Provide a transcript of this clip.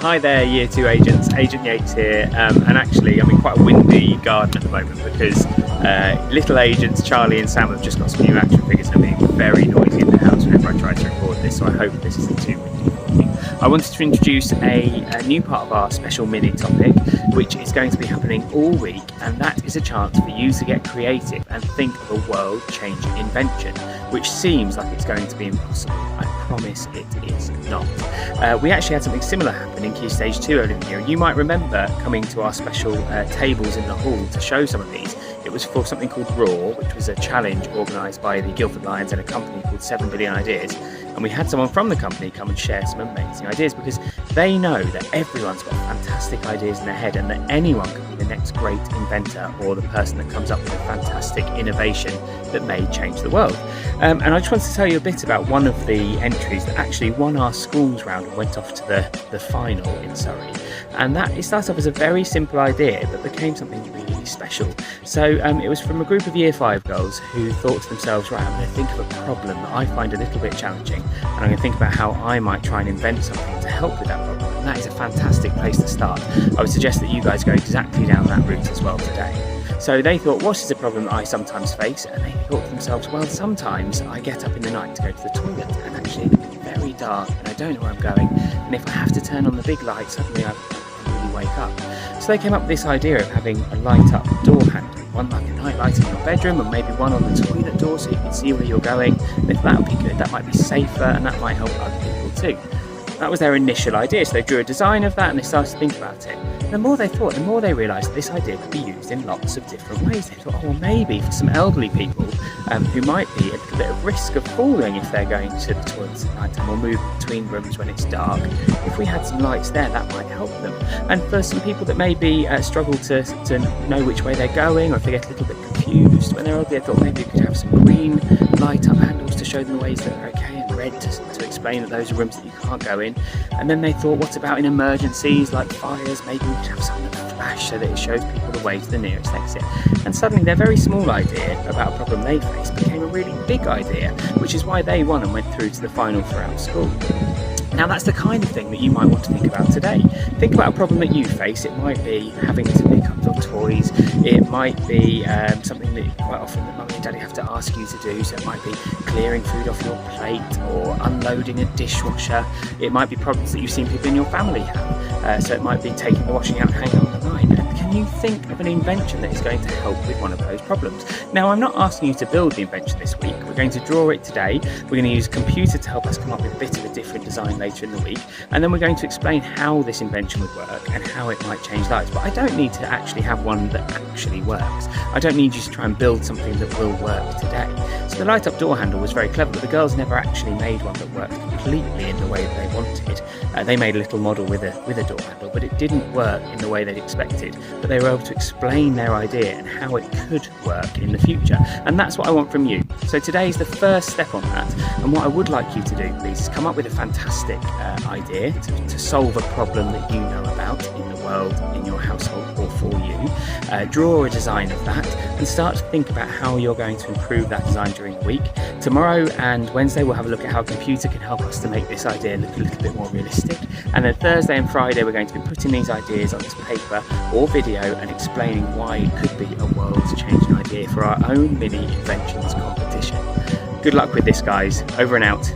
Hi there, Year 2 agents, Agent Yates here, and actually I'm in quite a windy garden at the moment because little agents Charlie and Sam have just got some new action figures and are being very noisy in the house whenever I try to record this, so I hope this isn't too windy for you. I wanted to introduce a new part of our special mini topic, which is going to be happening all week, and that is a chance for you to get creative and think of a world-changing invention, which seems like it's going to be impossible. I promise it is not. We actually had something similar happen in Key Stage 2 earlier in the year. You might remember coming to our special tables in the hall to show some of these. It was for something called Raw, which was a challenge organised by the Guildford Lions and a company called 7 Billion Ideas. And we had someone from the company come and share some amazing ideas because they know that everyone's got fantastic ideas in their head and that anyone can be the next great inventor or the person that comes up with a fantastic innovation that may change the world. And I just wanted to tell you a bit about one of the entries that actually won our schools round and went off to the final in Surrey. And it started off as a very simple idea but became something really special. So it was from a group of Year 5 girls who thought to themselves, right, I'm going to think of a problem that I find a little bit challenging and I'm going to think about how I might try and invent something to help with that problem. And that is a fantastic place to start. I would suggest that you guys go exactly down that route as well today. So they thought, what is a problem that I sometimes face? And they thought to themselves, well, sometimes I get up in the night to go to the toilet and actually it's very dark and I don't know where I'm going. And if I have to turn on the big light, suddenly I really wake up. So they came up with this idea of having a light up door handle, one like a night light in your bedroom and maybe one on the toilet door so you can see where you're going. And if that would be good, that might be safer and that might help other people too. That was their initial idea, so they drew a design of that and they started to think about it. And the more they thought, the more they realised that this idea could be used in lots of different ways. They thought, oh, well, maybe for some elderly people who might be a little bit of risk of falling if they're going to the toilets at night time or moving between rooms when it's dark, if we had some lights there, that might help them. And for some people that maybe struggle to know which way they're going, or if they get a little bit confused when they're elderly, they thought maybe we could have some green light up handles to show them the ways that are okay, and red to explain that those are rooms that you can't go in. And then they thought, what about in emergencies like fires? Maybe we could have something that flash so that it shows people the way to the nearest exit. And suddenly their very small idea about a problem they faced became a really big idea, which is why they won and went through to the final for our school. Now that's the kind of thing that you might want to think about today. Think about a problem that you face. It might be having to pick up your toys. It might be something that quite often that mummy and daddy have to ask you to do. So it might be clearing food off your plate or unloading a dishwasher. It might be problems that you've seen people in your family have. So it might be taking the washing out and hanging on the line. And can you think of an invention that is going to help with one of those problems? Now I'm not asking you to build the invention this week. We're going to draw it today. We're going to use a computer to help us come up with a bit of a different design later in the week, and then we're going to explain how this invention would work and how it might change lives. But I don't need to actually have one that actually works. I don't need you to try and build something that will work today. So the light up door handle was very clever, but the girls never actually made one that worked completely in the way that they wanted. They made a little model with a door handle, but it didn't work in the way they'd expected. But they were able to explain their idea and how it could work in the future. And that's what I want from you. So today is the first step on that. And what I would like you to do, please, is come up with a fantastic idea to solve a problem that you know about in the world, in your household, or for you. Draw a design of that and start to think about how you're going to improve that design during the week. Tomorrow and Wednesday we'll have a look at how a computer can help us to make this idea look a little bit more realistic. And then Thursday and Friday we're going to be putting these ideas on this paper or video and explaining why it could be a world-changing idea for our own mini inventions competition. Good luck with this, guys. Over and out.